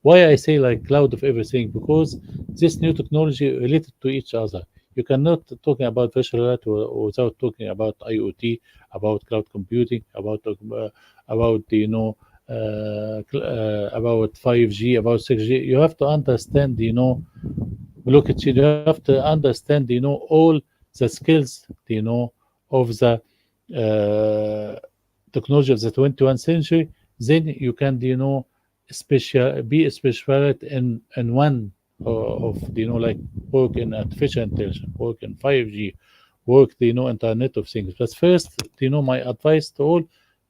[SPEAKER 2] why I say like cloud of everything, because this new technology related to each other. You cannot talking about virtual reality without talking about IoT, about cloud computing, about about 5G, about 6G. You have to understand, look at you have to understand, all the skills, of the uh, technology of the 21st century. Then you can, be a specialist in one of like work in artificial intelligence, work in 5G, work Internet of Things. But first, my advice to all,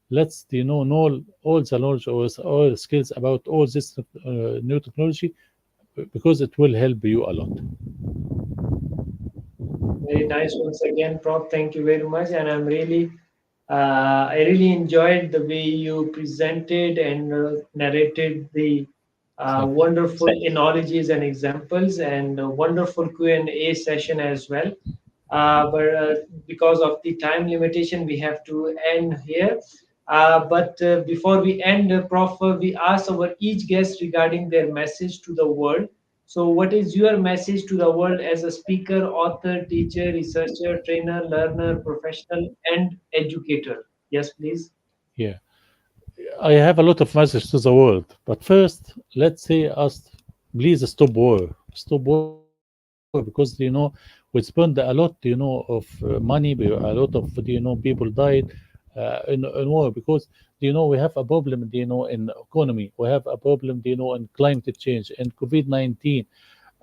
[SPEAKER 2] let's know all the knowledge or all the skills about all this new technology, because it will help you a lot.
[SPEAKER 1] Very nice once again, Prof. Thank you very much. And I really enjoyed the way you presented and narrated the
[SPEAKER 2] Thank you.
[SPEAKER 1] wonderful analogies and examples, and a wonderful Q&A session as well. But because of the time limitation, we have to end here. But before we end, Prof, we ask our each guest regarding their message to the world. So, what is your message to the world as a speaker, author, teacher, researcher, trainer, learner, professional, and educator? Yes, please.
[SPEAKER 2] Yeah, I have a lot of messages to the world, but first, let's say us, please stop war. Stop war, because we spend a lot, of money. A lot of people died in war, because we have a problem, in economy. We have a problem, in climate change and COVID-19,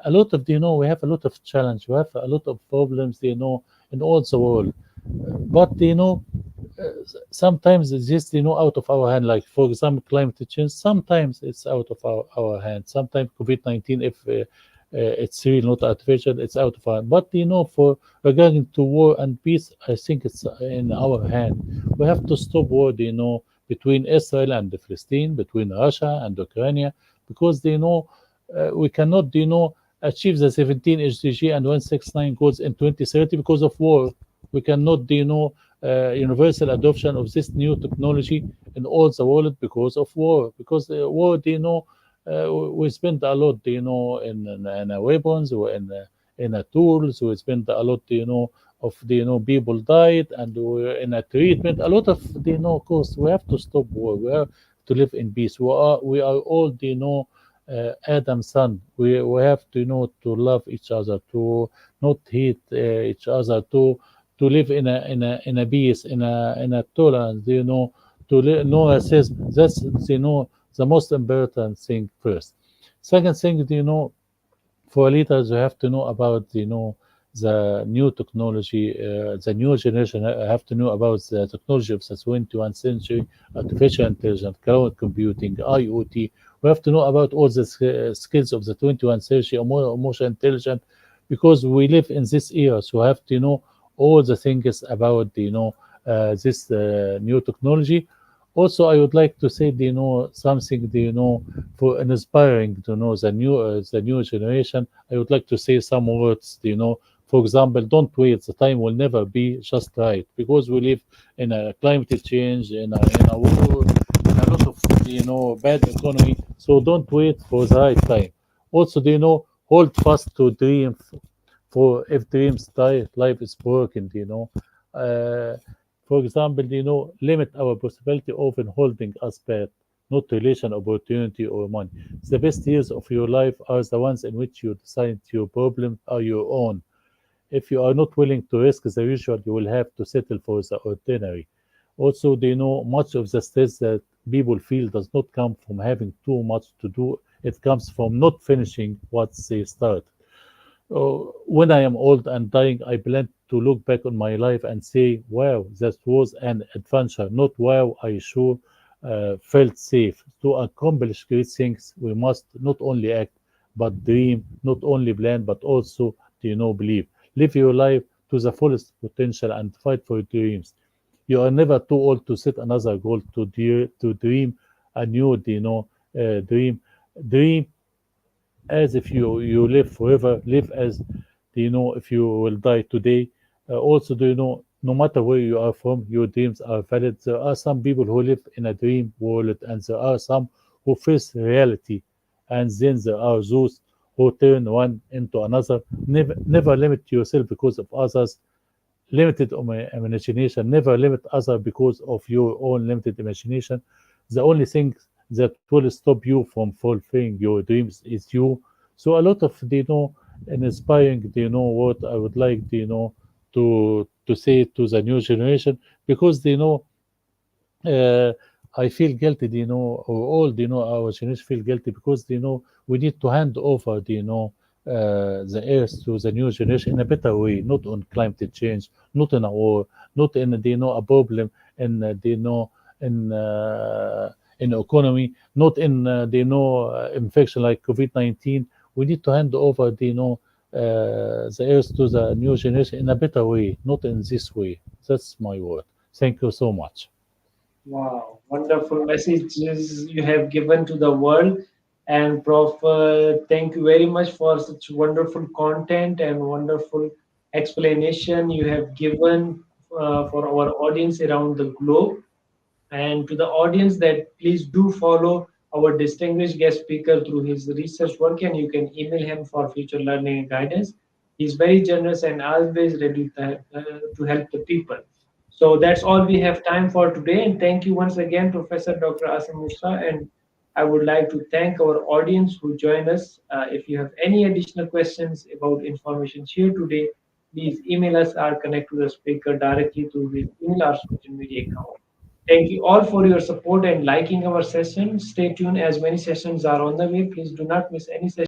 [SPEAKER 2] a lot of, we have a lot of challenge, we have a lot of problems, in all the world. But, sometimes it's just, out of our hand. Like, for example, climate change, sometimes it's out of our hand. Sometimes COVID-19, if it's really not artificial, it's out of our hand. But, for regarding to war and peace, I think it's in our hand. We have to stop war, between Israel and Palestine, between Russia and Ukraine, because, we cannot, achieve the 17 SDG and 169 goals in 2030 because of war. We cannot, universal adoption of this new technology in all the world because of war. Because war, we spend a lot, in weapons or in tools. We spend a lot, of people died, and we're in a treatment. A lot of cost. We have to stop war. We have to live in peace. We are all, Adam's son. We have to, to love each other, to not hate each other, to live in a peace, in a tolerance, Noah says that's, the most important thing first. Second thing, for leaders, you have to know about, the new technology, the new generation have to know about the technology of the 21st century, artificial intelligence, cloud computing, IoT. We have to know about all the skills of the 21st century, emotional intelligence, because we live in this era. So we have to know all the things about, this new technology. Also, I would like to say, something, for inspiring, the new generation. I would like to say some words, for example, don't wait. The time will never be just right, because we live in a climate change, in a war, in a lot of, bad economy. So don't wait for the right time. Also, hold fast to dream. For if dreams die, life is broken. Uh, for example, limit our possibility, often holding us back, not relation, opportunity, or money. The best years of your life are the ones in which you decide your problems are your own. If you are not willing to risk the usual, you will have to settle for the ordinary. Also, much of the stress that people feel does not come from having too much to do. It comes from not finishing what they start. When I am old and dying, I plan to look back on my life and say, wow, that was an adventure. Not wow, I sure felt safe. To accomplish great things, we must not only act, but dream, not only plan, but also, believe. Live your life to the fullest potential and fight for your dreams. You are never too old to set another goal, to dream a new, dream. Dream as if you live forever. Live as, if you will die today. Also, no matter where you are from, your dreams are valid. There are some people who live in a dream world, and there are some who face reality, and then there are those who turn one into another. Never limit yourself because of others limited imagination. Never limit others because of your own limited imagination. The only thing that will stop you from fulfilling your dreams is you. So a lot of, inspiring, what I would like, to say to the new generation, because, uh, I feel guilty, or all, our generation feel guilty, because, we need to hand over, the earth to the new generation in a better way, not on climate change, not in a war, not in, a problem in, in economy, not in, infection like COVID-19. We need to hand over, the earth to the new generation in a better way, not in this way. That's my word. Thank you so much.
[SPEAKER 1] Wow, wonderful messages you have given to the world. And Prof, thank you very much for such wonderful content and wonderful explanation you have given for our audience around the globe. And to the audience, that please do follow our distinguished guest speaker through his research work, and you can email him for future learning and guidance. He's very generous and always ready to help the people. So that's all we have time for today. And thank you once again, Professor Dr. Assem Mousa. And I would like to thank our audience who joined us. If you have any additional questions about information shared today, please email us or connect to the speaker directly through his email or social media account. Thank you all for your support and liking our session. Stay tuned as many sessions are on the way. Please do not miss any session.